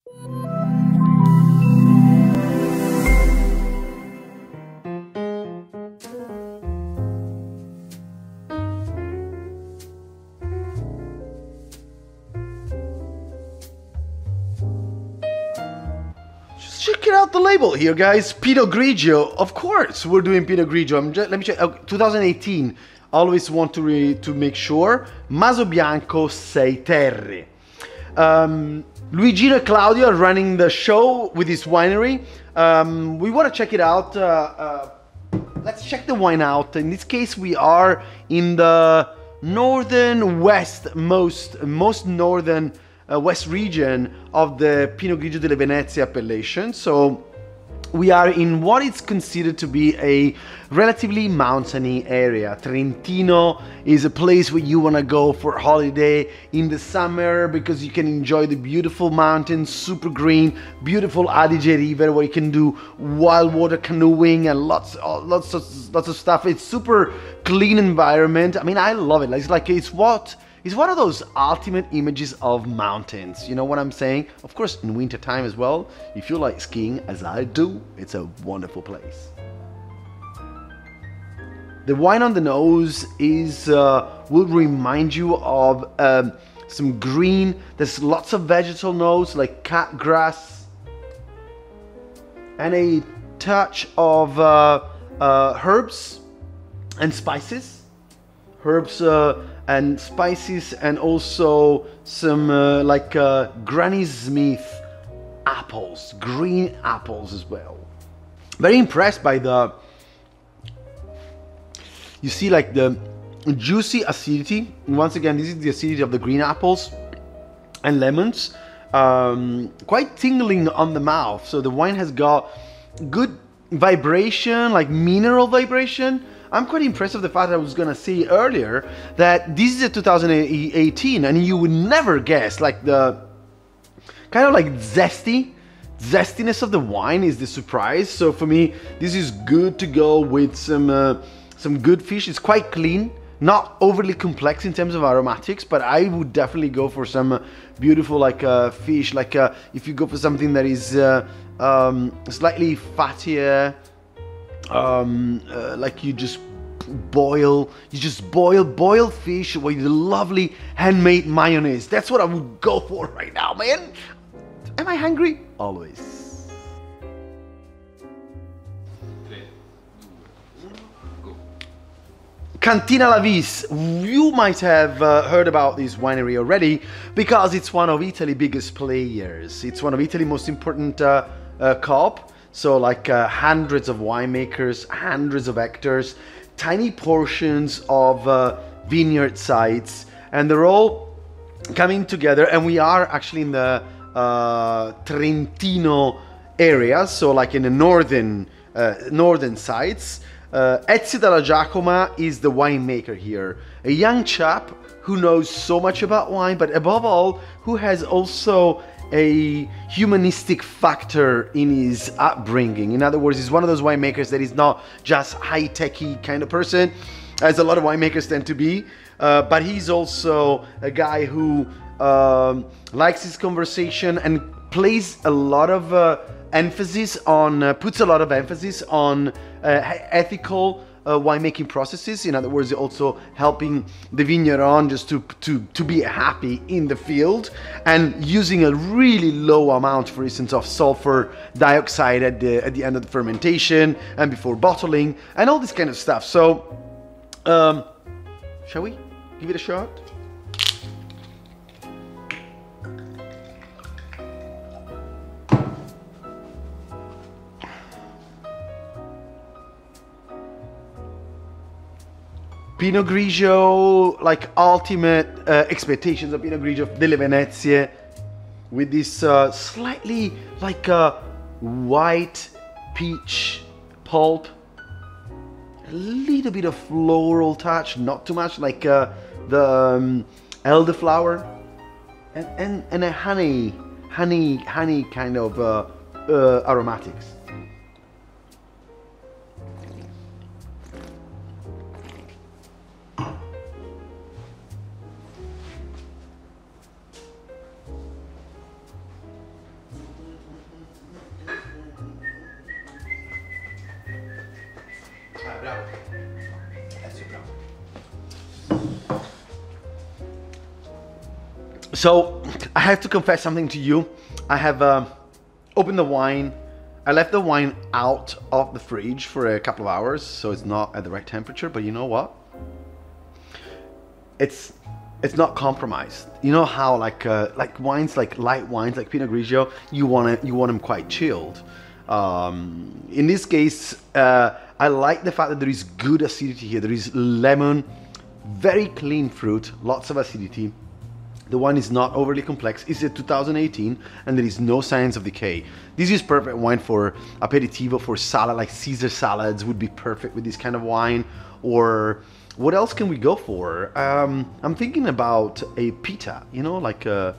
Check it out the label here, guys. Pinot Grigio. Of course, we're doing Pinot Grigio. Let me check. 2018. Always want to make sure. Maso Bianco Seiterre. Luigino and Claudio are running the show with this winery. We want to check it out. Let's check the wine out. In this case, we are in the northern west, most northern west region of the Pinot Grigio delle Venezie appellation. So we are in what is considered to be a relatively mountainy area. Trentino is a place where you want to go for holiday in the summer because you can enjoy the beautiful mountains, super green, beautiful Adige River where you can do wild water canoeing and lots of stuff. It's super clean environment. I mean, I love it. It's one of those ultimate images of mountains, you know what I'm saying? Of course, in winter time as well, if you like skiing, as I do, it's a wonderful place. The wine on the nose will remind you of some green. There's lots of vegetal notes like cat grass and a touch of herbs and spices. And spices, and also some Granny Smith apples, green apples as well. Very impressed by you see like the juicy acidity. Once again, this is the acidity of the green apples and lemons. Quite tingling on the mouth. So the wine has got good vibration, like mineral vibration. I'm quite impressed with the fact that I was gonna say earlier that this is a 2018 and you would never guess, like the kind of like zestiness of the wine is the surprise. So for me, this is good to go with some good fish. It's quite clean, not overly complex in terms of aromatics, but I would definitely go for some beautiful fish. If you go for something that is slightly fattier, like you just boil fish with lovely handmade mayonnaise. That's what I would go for right now, man. Am I hungry? Always. Cantina Lavis. You might have heard about this winery already because it's one of Italy's biggest players. It's one of Italy's most important COP. So hundreds of winemakers, hundreds of hectares, tiny portions of vineyard sites, and they're all coming together. And we are actually in the Trentino area, so like in the northern sites. Ezio Della Giacomo is the winemaker here, a young chap who knows so much about wine, but above all, who has also a humanistic factor in his upbringing. In other words, he's one of those winemakers that is not just high-techy kind of person, as a lot of winemakers tend to be, but he's also a guy who likes his conversation and plays a lot of puts a lot of emphasis on ethical winemaking processes. In other words, also helping the vigneron just to be happy in the field, and using a really low amount, for instance, of sulfur dioxide at the end of the fermentation and before bottling and all this kind of stuff. So shall we give it a shot? Pinot Grigio, like ultimate expectations of Pinot Grigio delle Venezie, with this slightly like a white peach pulp, a little bit of floral touch, not too much, like the elderflower, and a honey kind of aromatics. bravo. Adesso bravo. So, I have to confess something to you. I have opened the wine. I left the wine out of the fridge for a couple of hours, so it's not at the right temperature, but you know what? It's not compromised. You know how like wines, like light wines, like Pinot Grigio, you want them quite chilled. In this case, I like the fact that there is good acidity here. There is lemon, very clean fruit, lots of acidity. The wine is not overly complex. It's a 2018 and there is no signs of decay. This is perfect wine for aperitivo, for salad, like Caesar salads would be perfect with this kind of wine. Or what else can we go for? I'm thinking about a pita, you know, like do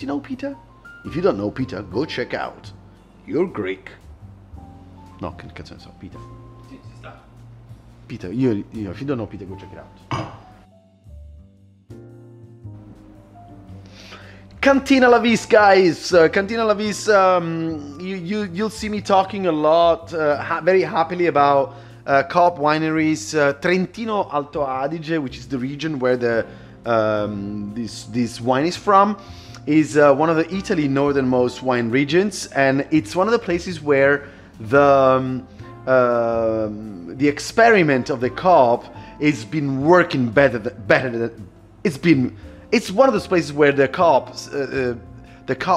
you know pita? If you don't know pita, go check out. You're Greek. No, cazzo ne so, pita. Sì, ci sta. Pita, io, if you don't know pita, go check it out. Cantina Lavis, guys. Cantina Lavis, you'll see me talking a lot, very happily about Coop wineries. Trentino Alto Adige, which is the region where this wine is from, is one of the Italy northernmost wine regions, and it's one of the places where the experiment of the Coop has been working better than it's one of those places where the Coop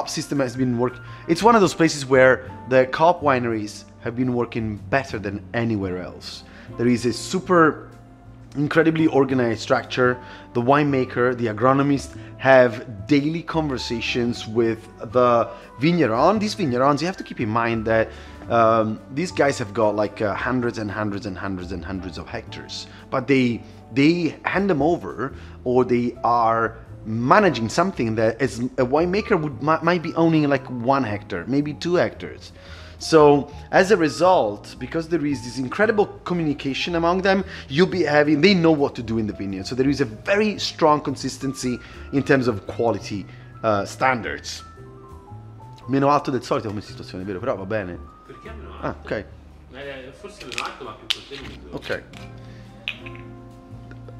system has been working. It's one of those places where the Coop wineries have been working better than anywhere else. There is a super incredibly organized structure. The winemaker, the agronomist have daily conversations with the vigneron. These vignerons, you have to keep in mind that these guys have got like hundreds and hundreds and hundreds and hundreds of hectares, but they hand them over, or they are managing something that as a winemaker might be owning like 1 hectare, maybe 2 hectares. So as a result, because there is this incredible communication among them, they know what to do in the vineyard. So there is a very strong consistency in terms of quality standards. Meno alto del solito come situazione, vero? Però va bene. Perché meno alto? Ah, ok. Forse meno alto ma più contenuto. Ok.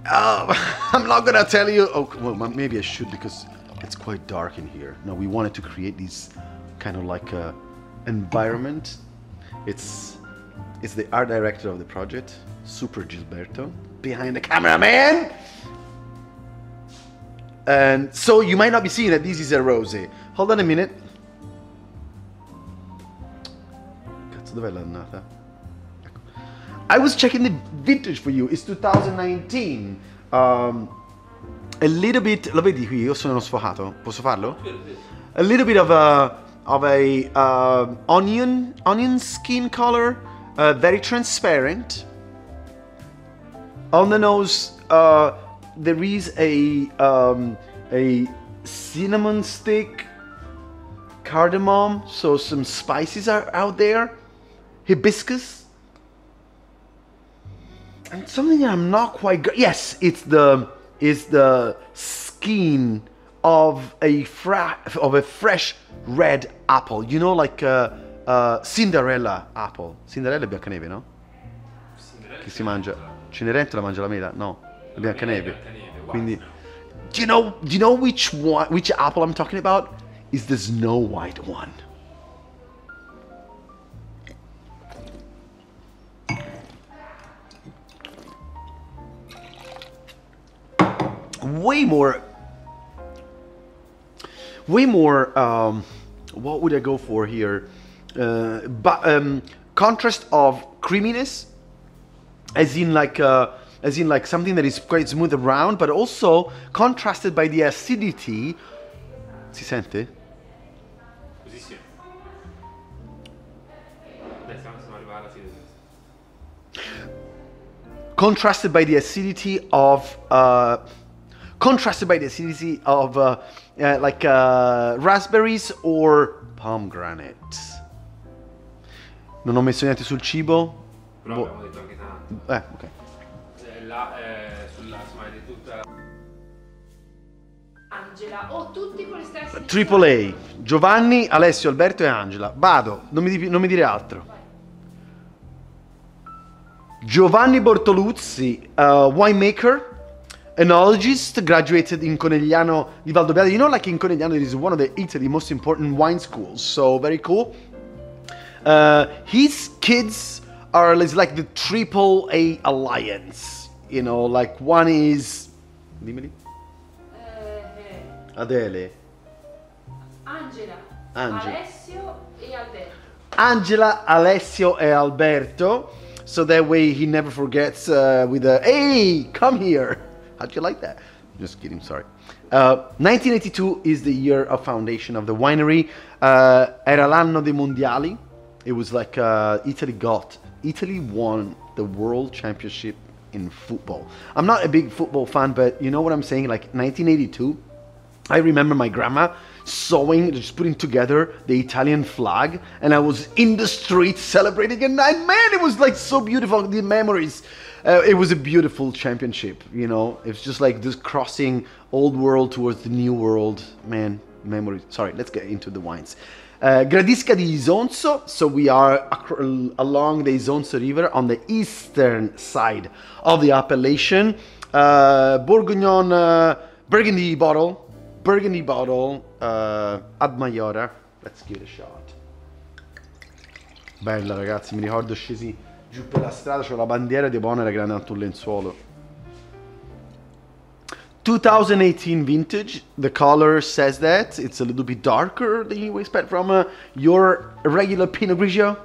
I'm not gonna tell you. Oh, well, maybe I should, because it's quite dark in here. No, we wanted to create this kind of like environment. It's the art director of the project, Super Gilberto, behind the cameraman. And so you might not be seeing that this is a rosé. Hold on a minute. Cazzo, dov'è l'annata? I was checking the vintage for you. It's 2019. A little bit. Lo vedi qui? Io sono uno sfocato. Posso farlo? A little bit of a onion skin color. Very transparent. On the nose, there is a cinnamon stick, cardamom. So some spices are out there. Hibiscus. And something that I'm not quite yes, it's the skin of a fresh red apple. You know, like Cinderella apple. Cinderella è Biancaneve, no? Cinderella Che si mangia. Cenerentola mangia la mela? No, è Biancaneve. Quindi, do you know which apple I'm talking about? Is the Snow White one. Way more, what would I go for here? Contrast of creaminess, as in like something that is quite smooth around, but also contrasted by the acidity. Si sente? Così sì. Adesso stiamo arrivando alla fine. Contrasted by the acidity of raspberries or pomegranates. Non ho messo niente sul cibo. Però abbiamo detto anche tanto. Ok. Là sulla smile di tutta Angela, o tutti con le stesse Triple A. Giovanni, Alessio, Alberto e Angela. Vado, non mi dire altro. Giovanni Bortoluzzi, winemaker, enologist, graduated in Conegliano di Valdobbiadene. You know, like in Conegliano, it is one of the Italy's most important wine schools, so very cool. His kids are like the AAA alliance, you know, like one is... Dimmeli. Adele. Angela. Angela. Alessio e Alberto. Angela, Alessio e Alberto. So that way he never forgets with a, hey, come here. How'd you like that? Just kidding, sorry. 1982 is the year of foundation of the winery. Era l'anno dei mondiali. It was like Italy won the world championship in football. I'm not a big football fan, but you know what I'm saying? Like 1982, I remember my grandma sewing, just putting together the Italian flag, and I was in the street celebrating, and man, it was like so beautiful, the memories. It was a beautiful championship, you know. It's just like this crossing old world towards the new world, man, memories. Sorry, let's get into the wines. Gradisca di Isonzo, so we are along the Isonzo River on the eastern side of the appellation. Bourguignon Burgundy bottle ad Maiora. Let's give it a shot. Bella, ragazzi, mi ricordo scesi giù per la strada, c'ho la bandiera di Bona, era grande quanto un lenzuolo. 2018 vintage, the color says that it's a little bit darker than you expect from your regular Pinot Grigio.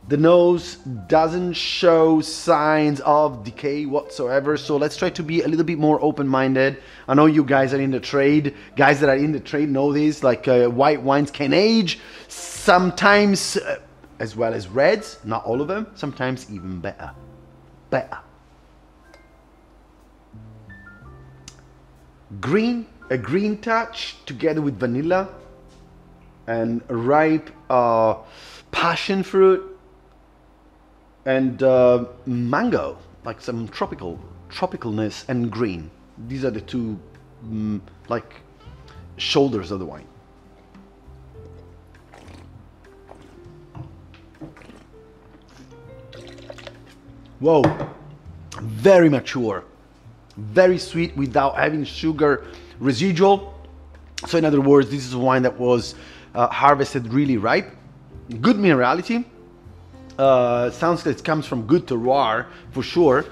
The nose doesn't show signs of decay whatsoever, so let's try to be a little bit more open-minded. I know you guys are in the trade. Guys that are in the trade know this, like white wines can age, sometimes as well as reds, not all of them, sometimes even better. Green, a green touch together with vanilla and ripe passion fruit and mango, like some tropicalness and green. These are the two like shoulders of the wine. Whoa, very mature, very sweet without having sugar residual. So in other words, this is a wine that was harvested really ripe, good minerality. Sounds like it comes from good terroir for sure.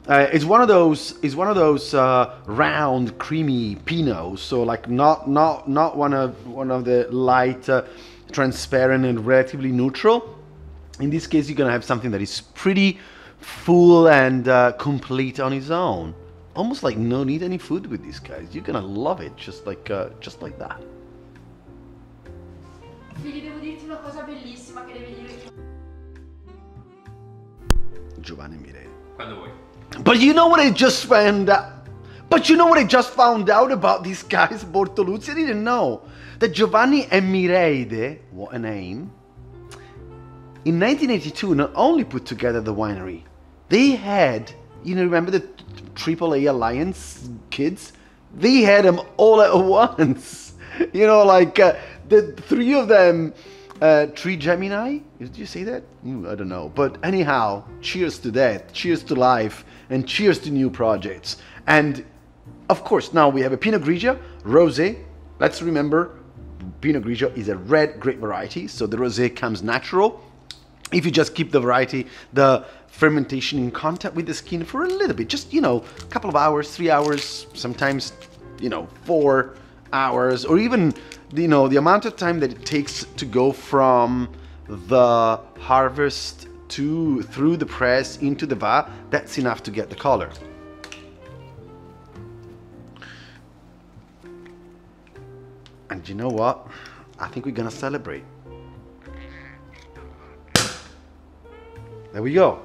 It's one of those round, creamy Pinots. So like not one of the light, transparent and relatively neutral. In this case, you're gonna have something that is pretty full and complete on its own. Almost like no need any food with these guys. You're gonna love it just like that. Figli, devo dirti una cosa bellissima che devi dire. Giovanni Mirei. Quando vuoi. But you know what I just found out? But you know what I just found out about these guys, Bortoluzzi? I didn't know that Giovanni and Mireide, what a name, in 1982 not only put together the winery, they had, you know, remember the AAA Alliance kids? They had them all at once. You know, like the three of them, three Gemini? Did you say that? I don't know. But anyhow, cheers to that, cheers to life, and cheers to new projects. And of course, now we have a Pinot Grigio, Rosé. Let's remember, Pinot Grigio is a red grape variety, so the Rosé comes natural. If you just keep the variety, the fermentation in contact with the skin for a little bit, just, you know, a couple of hours, 3 hours, sometimes, you know, 4 hours, or even, you know, the amount of time that it takes to go from the harvest to through the press into the vat, that's enough to get the color. And you know what? I think we're gonna celebrate. There we go.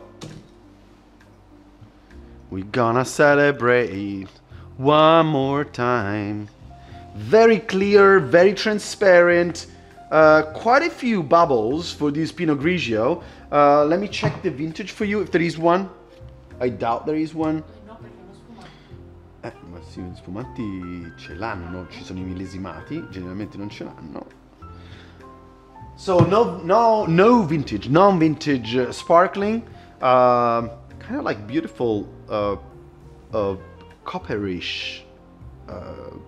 We're gonna celebrate one more time. Very clear, very transparent. Quite a few bubbles for this Pinot Grigio. Let me check the vintage for you if there is one. I doubt there is one. No, perché è uno spumante. Ma sì, gli spumanti ce l'hanno, ci sono i millesimati, generalmente non ce l'hanno. So no vintage, non-vintage sparkling. Kind of like beautiful copperish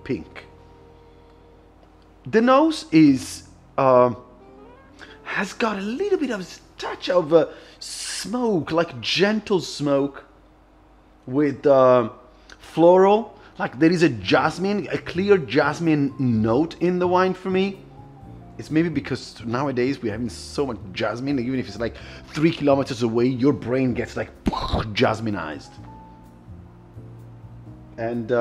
pink. The nose is has got a little bit of a touch of smoke, like gentle smoke with floral. Like there is a jasmine, a clear jasmine note in the wine for me. It's maybe because nowadays we're having so much jasmine, even if it's like 3 kilometers away, your brain gets like jasminized. And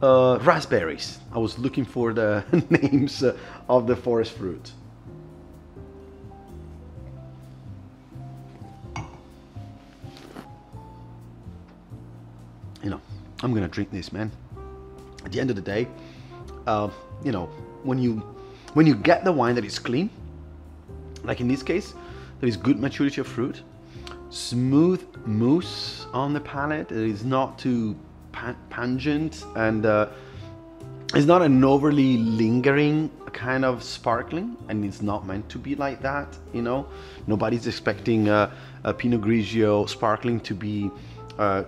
raspberries. I was looking for the names of the forest fruit. You know, I'm gonna drink this, man. At the end of the day, you know, when you get the wine that is clean, like in this case, there is good maturity of fruit, smooth mousse on the palate. It is not too pungent, and it's not an overly lingering kind of sparkling, and it's not meant to be like that. You know, nobody's expecting a Pinot Grigio sparkling to be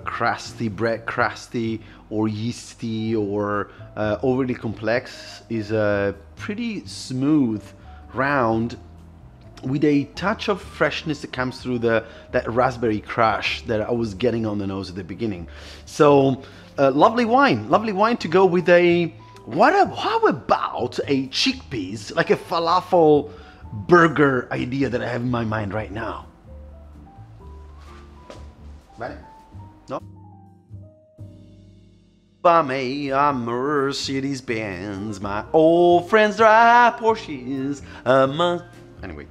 crusty, bread crusty, or yeasty, or overly complex. Is a pretty smooth, round, with a touch of freshness that comes through that raspberry crush that I was getting on the nose at the beginning. So lovely wine to go with a. How about a chickpeas, like a falafel burger idea that I have in my mind right now? Vale? No? By me, a Mercedes Benz, my old friends drive Porsches. Anyway,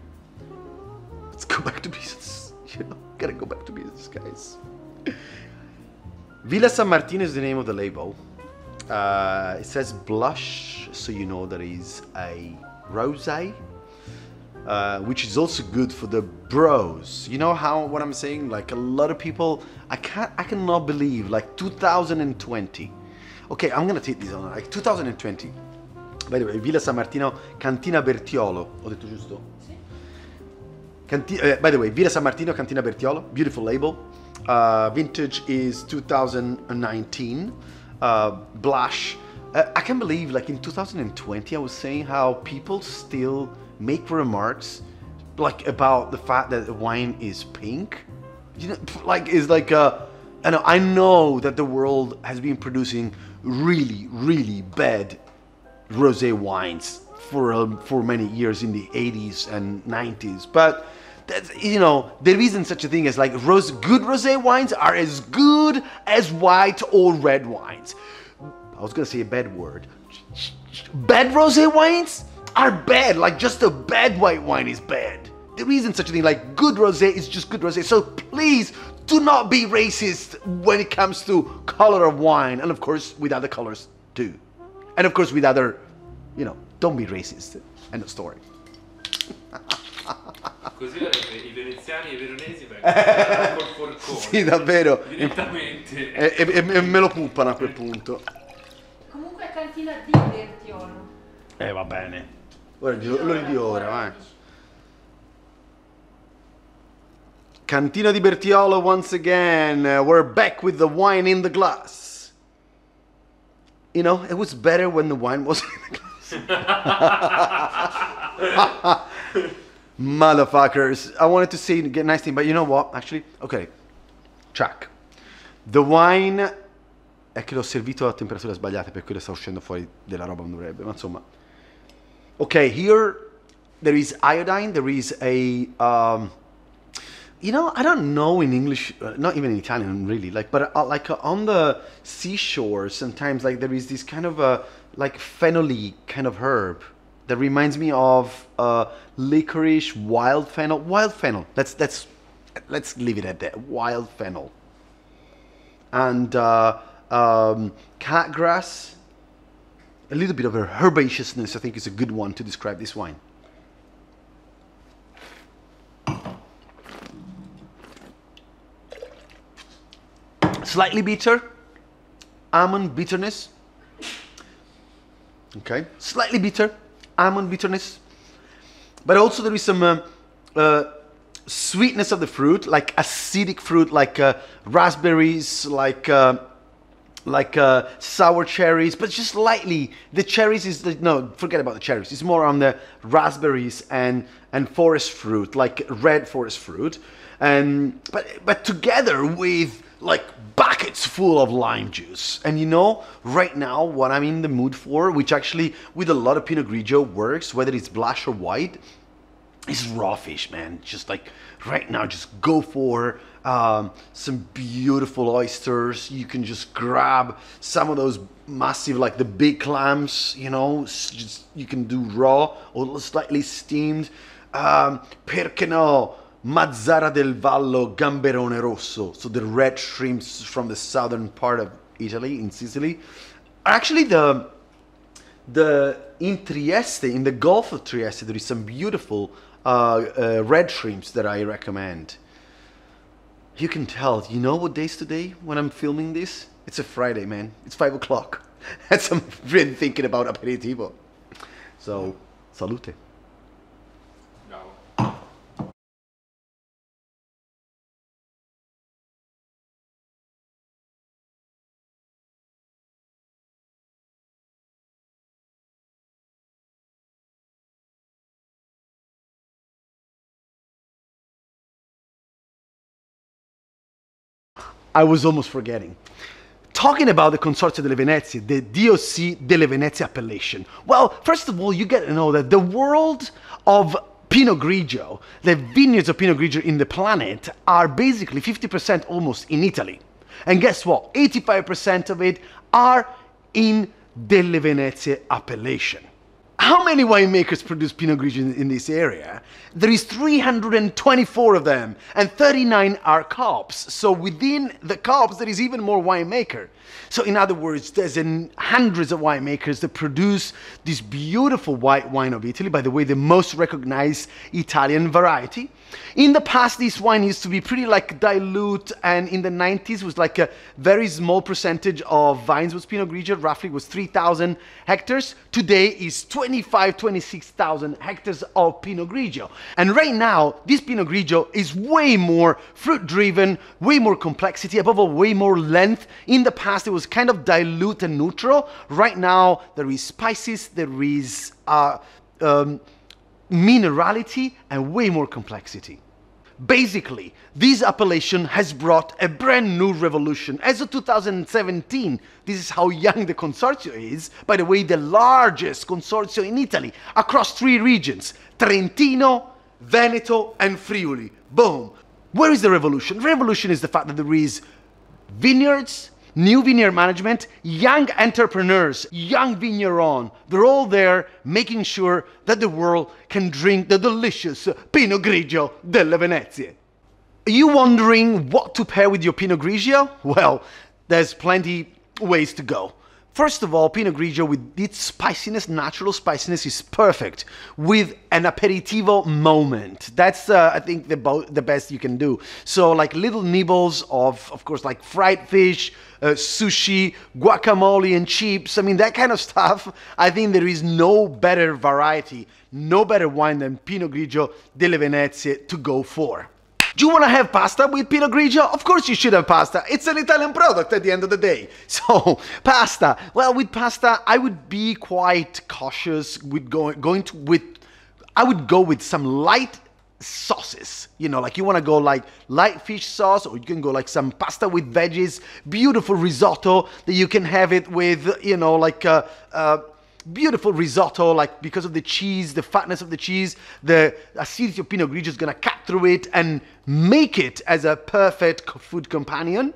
let's go back to business. You know, gotta go back to business, guys. Villa San Martino is the name of the label. It says blush, so you know that is a rosé, which is also good for the bros. You know what I'm saying? Like a lot of people, I cannot believe, like 2020. Okay, I'm gonna take this on, like 2020. By the way, Villa San Martino, Cantina Bertiolo. Ho detto giusto? Sì. By the way, Villa San Martino, Cantina Bertiolo, beautiful label. Vintage is 2019. Blush. I can't believe, like in 2020, I was saying how people still make remarks like about the fact that the wine is pink. You know, like it's like I know that the world has been producing really, really bad rosé wines for many years in the 80s and 90s, but that's, you know, there isn't such a thing as like good rosé wines are as good as white or red wines. I was gonna say a bad word. Bad rosé wines are bad, like just a bad white wine is bad. There isn't such a thing like good rosé is just good rosé. So please do not be racist when it comes to color of wine, and of course with other colors too. And of course with other, you know, don't be racist. End of story. Così i veneziani e i veronesi vengono col forcone. Sì, davvero. Direttamente. E me lo puppano a quel punto. Comunque è cantina di Bertiolo. Va bene. Ora lo ridi ora, vai. Cantina di Bertiolo once again. We're back with the wine in the glass. You know, it was better when the wine was in the glass. Motherfuckers. I wanted to say get nice thing, but you know what? Actually, okay. Check. The wine è che l'ho servito a temperature sbagliate, per quello sta uscendo fuori della roba non dovrebbe, ma insomma. Okay, here there is iodine, there is a you know, I don't know in English, not even in Italian really, like, but like on the seashore sometimes, like there is this kind of a like phenol-y kind of herb that reminds me of licorice, wild fennel. Let's leave it at that. Wild fennel. And catgrass. A little bit of a herbaceousness, I think, is a good one to describe this wine. Slightly bitter. Almond bitterness. Okay. Slightly bitter. Almond bitterness. but also there is some sweetness of the fruit, like acidic fruit, like raspberries, like sour cherries, but just lightly. The cherries is no, forget about the cherries. It's more on the raspberries and forest fruit, like red forest fruit, and but together with like buckets full of lime juice. And you know, right now what I'm in the mood for, which actually with a lot of Pinot Grigio works, whether it's blush or white, is raw fish, man. Just like right now, just go for some beautiful oysters. You can just grab some of those massive, like the big clams, you know, just, you can do raw or slightly steamed. Perché no? Mazzara del Vallo, Gamberone Rosso, so the red shrimps from the southern part of Italy, in Sicily. Actually, in Trieste, in the Gulf of Trieste, there is some beautiful red shrimps that I recommend. You can tell, you know what day is today when I'm filming this? It's a Friday, man. It's 5 o'clock. And I'm really thinking about aperitivo. So, salute. I was almost forgetting. Talking about the Consorzio delle Venezie, the DOC delle Venezie appellation. Well, first of all, you get to know that the world of Pinot Grigio, the vineyards of Pinot Grigio in the planet, are basically 50% almost in Italy. And guess what? 85% of it are in Delle Venezie appellation. How many winemakers produce Pinot Grigio in this area? There is 324 of them, and 39 are copes. So within the copes, there is even more winemaker. So in other words, there's hundreds of winemakers that produce this beautiful white wine of Italy. By the way, the most recognized Italian variety. In the past, this wine used to be pretty like dilute, and in the 90s was like a very small percentage of vines was Pinot Grigio. Roughly was 3,000 hectares. Today is 26,000 hectares of Pinot Grigio. And right now, this Pinot Grigio is way more fruit-driven, way more complexity, above all, way more length. In the past, it was kind of dilute and neutral. Right now, there is spices, there is minerality, and way more complexity. Basically, this appellation has brought a brand new revolution. As of 2017, this is how young the consortium is. By the way, the largest consortium in Italy, across 3 regions, Trentino, Veneto, and Friuli. Boom. Where is the revolution? The revolution is the fact that there is vineyards, new vineyard management, young entrepreneurs, young vigneron. They're all there making sure that the world can drink the delicious Pinot Grigio delle Venezie. Are you wondering what to pair with your Pinot Grigio? Well, there's plenty ways to go. First of all, Pinot Grigio with its spiciness, natural spiciness, is perfect with an aperitivo moment. That's, I think, the best you can do. So like little nibbles of course, like fried fish, sushi, guacamole and chips. I mean, that kind of stuff. I think there is no better variety, no better wine than Pinot Grigio delle Venezie to go for. Do you want to have pasta with Pinot Grigio? Of course you should have pasta. It's an Italian product at the end of the day. So, pasta. Well, with pasta, I would be quite cautious with I would go with some light sauces. You know, like you want to go like light fish sauce, or you can go like some pasta with veggies, beautiful risotto that you can have it with, you know, like beautiful risotto, like because of the cheese, the fatness of the cheese, the acidity of Pinot Grigio is going to cut through it and make it as a perfect food companion.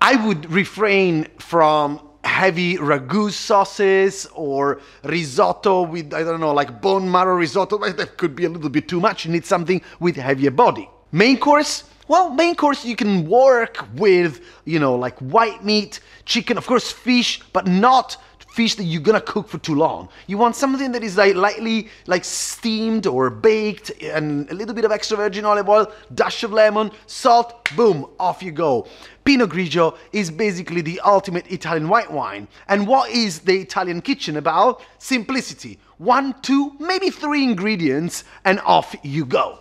I would refrain from heavy ragu sauces or risotto with, I don't know, like bone marrow risotto. That could be a little bit too much. You need something with heavier body. Main course? Well, main course you can work with, you know, like white meat, chicken, of course fish, but not fish that you're gonna cook for too long. You want something that is like lightly like steamed or baked, and a little bit of extra virgin olive oil, dash of lemon, salt, boom, off you go. Pinot Grigio is basically the ultimate Italian white wine. And what is the Italian kitchen about? Simplicity. 1, 2, maybe 3 ingredients, and off you go.